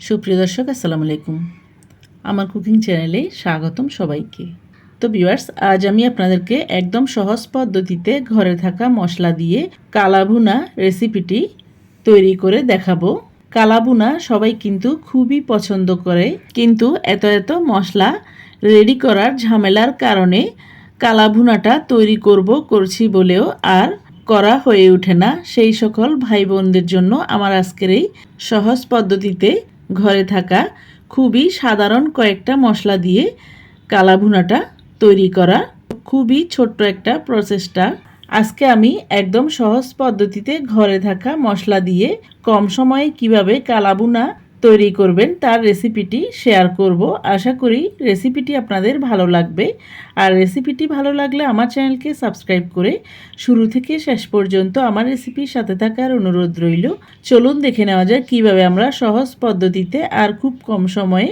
সুপ্রিয় দর্শক আসসালামু আলাইকুম। আমার কুকিং চ্যানেলে স্বাগতম সবাইকে। তো ভিউয়ার্স, আজ আমি আপনাদেরকে একদম সহজ পদ্ধতিতে ঘরে থাকা মশলা দিয়ে কালাভুনা রেসিপিটি তৈরি করে দেখাবো। কালাভুনা সবাই কিন্তু খুবই পছন্দ করে, কিন্তু এত মশলা রেডি করার ঝামেলার কারণে কালাভুনাটা তৈরি করছি বলেও আর করা হয়ে ওঠে না। সেই সকল ভাই বোনদের জন্য আমার আজকের এই সহজ পদ্ধতিতে ঘরে থাকা খুবই সাধারণ কয়েকটা মশলা দিয়ে কালাভুনাটা তৈরি করা। খুবই ছোট্ট একটা প্রসেসটা আজকে আমি একদম সহজ পদ্ধতিতে ঘরে থাকা মশলা দিয়ে কম সময়ে কিভাবে কালাভুনা তৈরি করবেন তার রেসিপিটি শেয়ার করব। আশা করি রেসিপিটি আপনাদের ভালো লাগবে। আর রেসিপিটি ভালো লাগলে আমার চ্যানেলকে সাবস্ক্রাইব করে শুরু থেকে শেষ পর্যন্ত আমার রেসিপির সাথে থাকার অনুরোধ রইল। চলুন দেখে নেওয়া যায় কীভাবে আমরা সহজ পদ্ধতিতে আর খুব কম সময়ে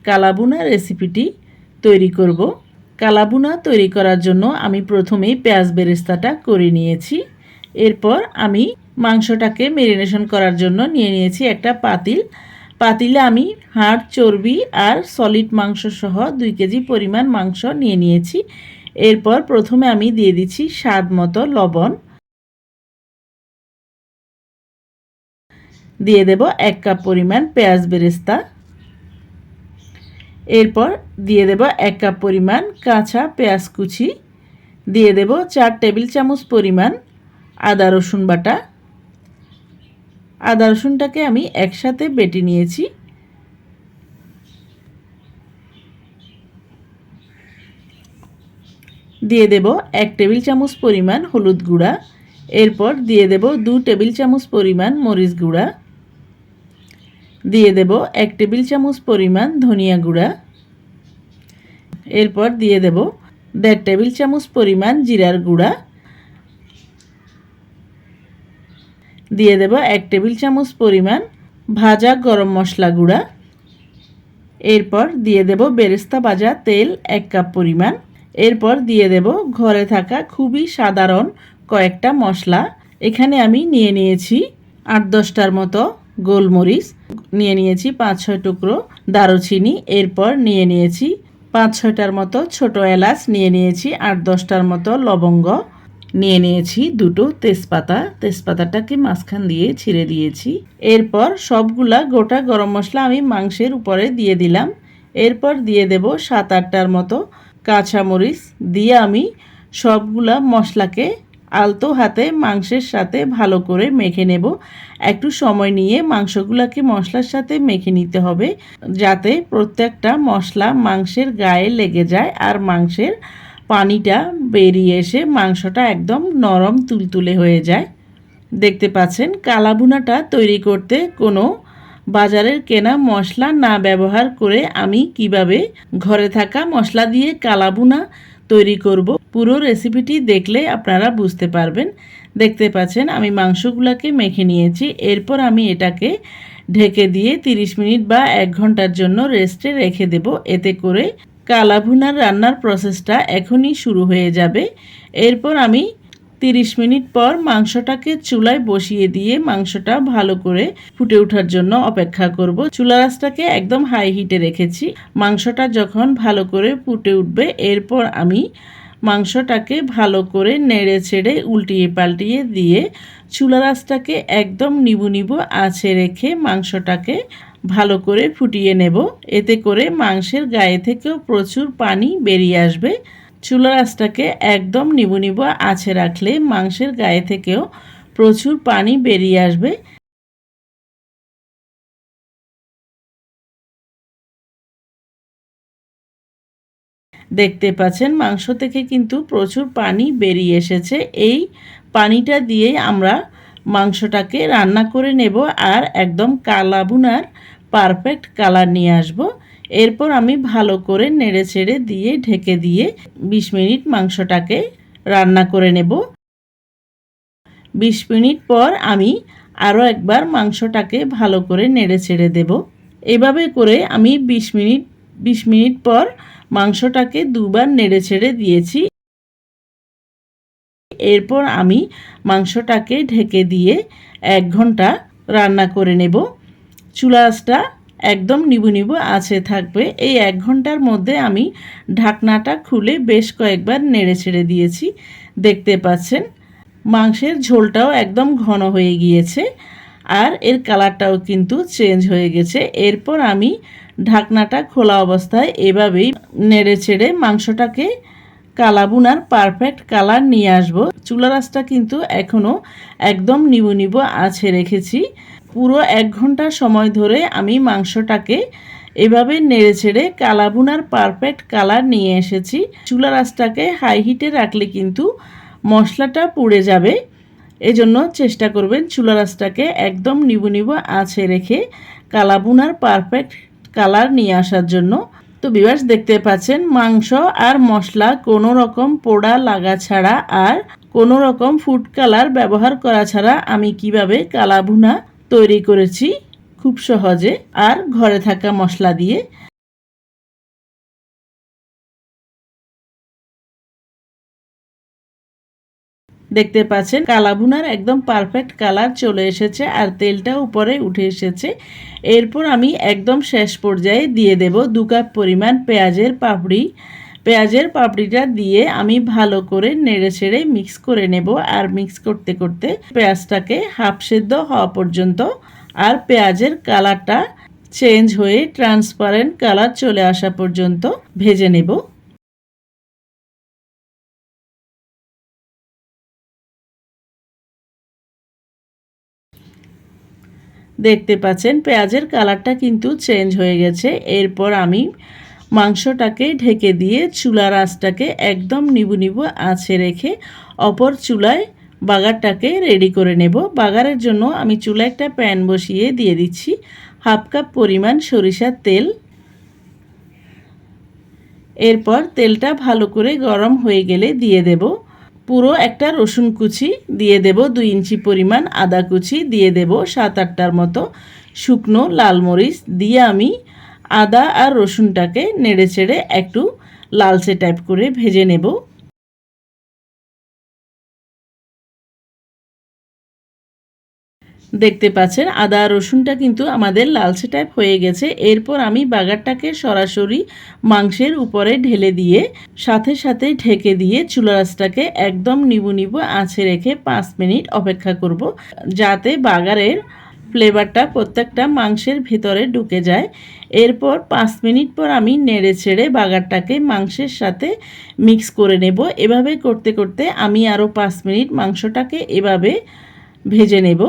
কালাভুনা রেসিপিটি তৈরি করব। কালাভুনা তৈরি করার জন্য আমি প্রথমেই পেঁয়াজ বেরেস্তাটা করে নিয়েছি। এরপর আমি মাংসটাকে ম্যারিনেশন করার জন্য নিয়ে নিয়েছি একটা পাতিলে আমি হাড়, চর্বি আর সলিড মাংস সহ 2 কেজি পরিমাণ মাংস নিয়ে নিয়েছি। এরপর প্রথমে আমি দিয়ে দিচ্ছি স্বাদ মতো লবণ, দিয়ে দেব 1 কাপ পরিমাণ পেঁয়াজ বেরেস্তা, এরপর দিয়ে দেব 1 কাপ পরিমাণ কাঁচা পেঁয়াজ কুচি, দিয়ে দেব 4 টেবিল চামচ পরিমাণ আদা রসুন বাটা। আদা রসুনটাকে আমি একসাথে বেটে নিয়েছি। দিয়ে দেব 1 টেবিল চামচ পরিমাণ হলুদ গুঁড়া, এরপর দিয়ে দেব 2 টেবিল চামচ পরিমাণ মরিচ গুঁড়া, দিয়ে দেব 1 টেবিল চামচ পরিমাণ ধনিয়া গুঁড়া, এরপর দিয়ে দেব 1.5 টেবিল চামচ পরিমাণ জিরার গুঁড়া, দিয়ে দেব 1 টেবিল চামচ পরিমাণ ভাজা গরম মশলা গুঁড়া, এরপর দিয়ে দেব বেরেস্তা ভাজা তেল 1 কাপ পরিমাণ, এরপর দিয়ে দেব ঘরে থাকা খুবই সাধারণ কয়েকটা মশলা। এখানে আমি নিয়ে নিয়েছি 8-10টার মতো গোলমরিচ, নিয়ে নিয়েছি 5-6 টুকরো দারুচিনি, এরপর নিয়ে নিয়েছি 5-6টার মতো ছোট এলাচ, নিয়ে নিয়েছি 8-10টার মতো লবঙ্গ, নিয়ে নিয়েছি 2টো তেজপাতাটাকে মাঝখান দিয়ে ছিঁড়ে দিয়েছি। এরপর সবগুলা গোটা গরম মশলা আমি মাংসের উপরে দিয়ে দিলাম। এরপর দিয়ে দেব 7-8টার মতো কাঁচামরিচ, দিয়ে আমি সবগুলা মশলাকে আলতো হাতে মাংসের সাথে ভালো করে মেখে নেব। একটু সময় নিয়ে মাংসগুলোকে মশলার সাথে মেখে নিতে হবে, যাতে প্রত্যেকটা মশলা মাংসের গায়ে লেগে যায় আর মাংসের পানিটা বেরিয়ে এসে মাংসটা একদম নরম তুলতুলে হয়ে যায়। দেখতে পাচ্ছেন কালাভুনাটা তৈরি করতে কোনো বাজারের কেনা মশলা না ব্যবহার করে আমি কিভাবে ঘরে থাকা মশলা দিয়ে কালাভুনা তৈরি করব। পুরো রেসিপিটি দেখলে আপনারা বুঝতে পারবেন। দেখতে পাচ্ছেন আমি মাংসগুলোকে মেখে নিয়েছি। এরপর আমি এটাকে ঢেকে দিয়ে 30 মিনিট বা 1 ঘন্টার জন্য রেস্টে রেখে দেব। এতে করে কালাভুনার রান্নার প্রসেসটা এখনই শুরু হয়ে যাবে। এরপর আমি 30 মিনিট পর মাংসটাকে চুলায় বসিয়ে দিয়ে মাংসটা ভালো করে ফুটে ওঠার জন্য অপেক্ষা করব। চুলার আঁচটাকে একদম হাই হিটে রেখেছি। মাংসটা যখন ভালো করে ফুটে উঠবে, এরপর আমি মাংসটাকে ভালো করে নেড়ে ছেড়ে উল্টিয়ে পাল্টিয়ে দিয়ে চুলার আঁচটাকে একদম নিবু আঁচে রেখে মাংসটাকে ভালো করে ফুটিয়ে নেব। এতে করে মাংসের গায়ে থেকেও প্রচুর পানি বেরিয়ে আসবে। চুলার আঁচটাকে একদম নিবু আঁচে রাখলে মাংসের গায়ে থেকেও প্রচুর পানি বেরিয়ে আসবে। দেখতে পাচ্ছেন মাংস থেকে কিন্তু প্রচুর পানি বেরিয়ে এসেছে। এই পানিটা দিয়ে আমরা মাংসটাকে রান্না করে নেব আর একদম কালাভুনার পারফেক্ট কালার নিয়ে আসব। এরপর আমি ভালো করে নেড়ে ছেড়ে দিয়ে ঢেকে দিয়ে 20 মিনিট মাংসটাকে রান্না করে নেব। 20 মিনিট পর আমি আরও একবার মাংসটাকে ভালো করে নেড়ে ছেড়ে দেব। এভাবে করে আমি 20 মিনিট পর মাংসটাকে দুবার নেড়ে ছেড়ে দিয়েছি। এরপর আমি মাংসটাকে ঢেকে দিয়ে 1 ঘন্টা রান্না করে নেব। চুলা আঁচটা একদম নিবু নিবু আঁচে থাকবে। এই 1 ঘন্টার মধ্যে আমি ঢাকনাটা খুলে বেশ কয়েকবার নেড়ে ছেড়ে দিয়েছি। দেখতে পাচ্ছেন মাংসের ঝোলটাও একদম ঘন হয়ে গিয়েছে আর এর কালারটাও কিন্তু চেঞ্জ হয়ে গেছে। এরপর আমি ঢাকনাটা খোলা অবস্থায় এভাবেই নেড়ে ছেড়ে মাংসটাকে কালাবুনার পারফেক্ট কালার নিয়ে আসব। চুলার আঁচটা কিন্তু এখনও একদম নিবু নিবু আঁচে রেখেছি। পুরো 1 ঘন্টা সময় ধরে আমি মাংসটাকে এভাবে নেড়ে ছেড়ে কালাবুনার পারফেক্ট কালার নিয়ে এসেছি। চুলার আঁচটাকে হাই হিটে রাখলে কিন্তু মশলাটা পুড়ে যাবে। এজন্য চেষ্টা করবেন চুলার আঁচটাকে একদম নিবু নিবু আঁচে রেখে কালাবুনার পারফেক্ট কালার নিয়ে আসার জন্য। তো ভিউয়ার্স দেখতে পাচ্ছেন মাংস আর মশলা কোনো রকম পোড়া লাগা ছাড়া আর কোনো রকম ফুড কালার ব্যবহার করা ছাড়া আমি কিভাবে কালাভুনা তৈরি করেছি খুব সহজে আর ঘরে থাকা মশলা দিয়ে। দেখতে পাচ্ছেন কালাভুনার একদম পারফেক্ট কালার চলে এসেছে আর তেলটা উপরে উঠে এসেছে। এরপর আমি একদম শেষ পর্যায়ে দিয়ে দেব 2 কাপ পরিমাণ পেঁয়াজের পাপড়ি। পেঁয়াজের পাপড়িটা দিয়ে আমি ভালো করে নেড়ে ছেড়ে মিক্স করে নেব আর মিক্স করতে করতে পেঁয়াজটাকে হাফ সেদ্ধ হওয়া পর্যন্ত আর পেঁয়াজের কালারটা চেঞ্জ হয়ে ট্রান্সপারেন্ট কালার চলে আসা পর্যন্ত ভেজে নেব। দেখতে পাচ্ছেন পেঁয়াজের কালারটা কিন্তু চেঞ্জ হয়ে গেছে। এরপর আমি মাংসটাকে ঢেকে দিয়ে চুলার আঁচটাকে একদম নিবু নিবু আঁচে রেখে অপর চুলায় বাগারটাকে রেডি করে নেব। বাগারের জন্য আমি চুলায় একটা প্যান বসিয়ে দিয়ে দিচ্ছি হাফ কাপ পরিমাণ সরিষার তেল। এরপর তেলটা ভালো করে গরম হয়ে গেলে দিয়ে দেব পুরো একটা রসুন কুচি, দিয়ে দেব 2 ইঞ্চি পরিমাণ আদা কুচি, দিয়ে দেব 7-8টার মতো শুকনো লাল মরিচ দিয়ে আমি আদা আর রসুনটাকে নেড়ে চেড়ে একটু লালচে টাইপ করে ভেজে নেব। দেখতে পাচ্ছেন আদা রসুনটা কিন্তু আমাদের লালচে টাইপ হয়ে গেছে। এরপর আমি বাগারটাকে সরাসরি মাংসের উপরে ঢেলে দিয়ে সাথে সাথে ঢেকে দিয়ে চুলার আঁচটাকে একদম নিবু নিবু আঁচে রেখে 5 মিনিট অপেক্ষা করব, যাতে বাগারের ফ্লেভারটা প্রত্যেকটা মাংসের ভিতরে ঢুকে যায়। এরপর 5 মিনিট পর আমি নেড়ে ছেড়ে বাগারটাকে মাংসের সাথে মিক্স করে নেব। এভাবে করতে করতে আমি আরও 5 মিনিট মাংসটাকে এভাবে ভেজে নেব।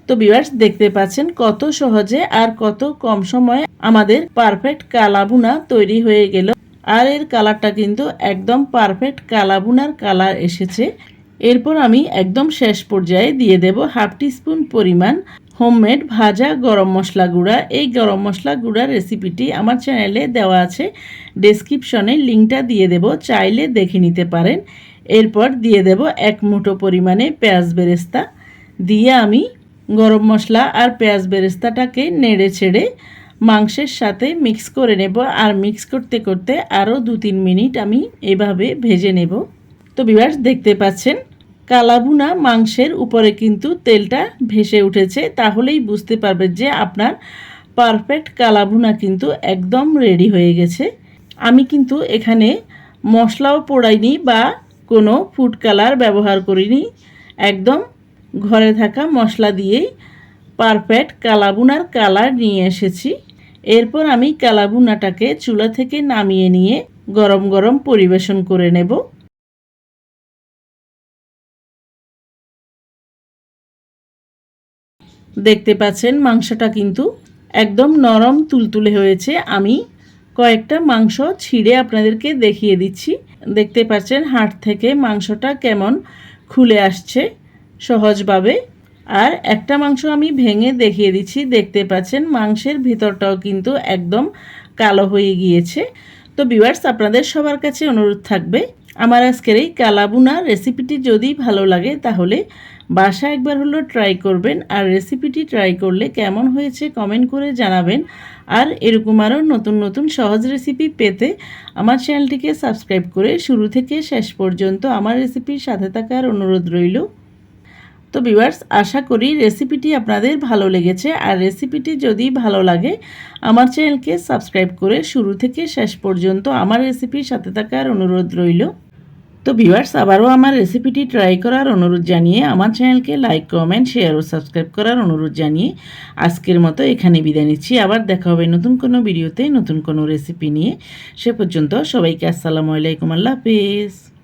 তো ভিউয়ার্স দেখতে পাচ্ছেন কত সহজে আর কত কম সময়ে আমাদের পারফেক্ট কালাভুনা তৈরি হয়ে গেল। আর এর কালারটা কিন্তু একদম পারফেক্ট কালাভুনার কালার এসেছে। এরপর আমি একদম শেষ পর্যায়ে দিয়ে দেব হাফ টিস্পুন পরিমাণ হোমমেড ভাজা গরম মশলা গুঁড়া। এই গরম মশলা গুঁড়ার রেসিপিটি আমার চ্যানেলে দেওয়া আছে, ডেসক্রিপশনে লিঙ্কটা দিয়ে দেব, চাইলে দেখে নিতে পারেন। এরপর দিয়ে দেব 1 মুঠো পরিমাণে পেঁয়াজ বেরেস্তা দিয়ে আমি গরম মশলা আর পেঁয়াজ বেরেস্তাটাকে নেড়ে ছেড়ে মাংসের সাথে মিক্স করে নেব আর মিক্স করতে করতে আরও 2-3 মিনিট আমি এভাবে ভেজে নেব। তো ভিউয়ার্স দেখতে পাচ্ছেন কালাভুনা মাংসের উপরে কিন্তু তেলটা ভেসে উঠেছে, তাহলেই বুঝতে পারবেন যে আপনার পারফেক্ট কালাভুনা কিন্তু একদম রেডি হয়ে গেছে। আমি কিন্তু এখানে মশলাও পোড়াইনি বা কোনো ফুড কালার ব্যবহার করিনি, একদম ঘরে থাকা মশলা দিয়েই পারফেক্ট কালাভুনার কালার নিয়ে এসেছি। এরপর আমি কালাভুনাটাকে চুলা থেকে নামিয়ে নিয়ে গরম গরম পরিবেশন করে নেব। দেখতে পাচ্ছেন মাংসটা কিন্তু একদম নরম তুলতুলে হয়েছে। আমি কয়েকটা মাংস ছিঁড়ে আপনাদেরকে দেখিয়ে দিচ্ছি। দেখতে পাচ্ছেন হাড় থেকে মাংসটা কেমন খুলে আসছে সহজভাবে। আর একটা মাংস আমি ভেঙে দেখিয়ে দিচ্ছি। দেখতে পাচ্ছেন মাংসের ভিতরটাও কিন্তু একদম কালো হয়ে গিয়েছে। তো ভিউয়ার্স আপনাদের সবার কাছে অনুরোধ থাকবে, আমার আজকের এই কালাভুনা রেসিপিটি যদি ভালো লাগে তাহলে বাসায় একবার হলো ট্রাই করবেন। আর রেসিপিটি ট্রাই করলে কেমন হয়েছে কমেন্ট করে জানাবেন। আর এরকম আরও নতুন নতুন সহজ রেসিপি পেতে আমার চ্যানেলটিকে সাবস্ক্রাইব করে শুরু থেকে শেষ পর্যন্ত আমার রেসিপির সাথে থাকার অনুরোধ রইল। তো তো ভিউয়ার্স, আশা করি রেসিপিটি আপনাদের ভালো লেগেছে। আর রেসিপিটি যদি ভালো লাগে আমার চ্যানেলকে সাবস্ক্রাইব করে শুরু থেকে শেষ পর্যন্ত আমার রেসিপির সাথে থাকার অনুরোধ রইল। তো ভিউয়ার্স, আবারও আমার রেসিপিটি ট্রাই করার অনুরোধ জানিয়ে আমার চ্যানেলকে লাইক, কমেন্ট, শেয়ার ও সাবস্ক্রাইব করার অনুরোধ জানিয়ে আজকের মতো এখানে বিদায় নিচ্ছি। আবার দেখা হবে নতুন কোনো ভিডিওতে নতুন কোনো রেসিপি নিয়ে। সে পর্যন্ত সবাইকে আসসালামু আলাইকুম, আল্লাহ হাফেজ।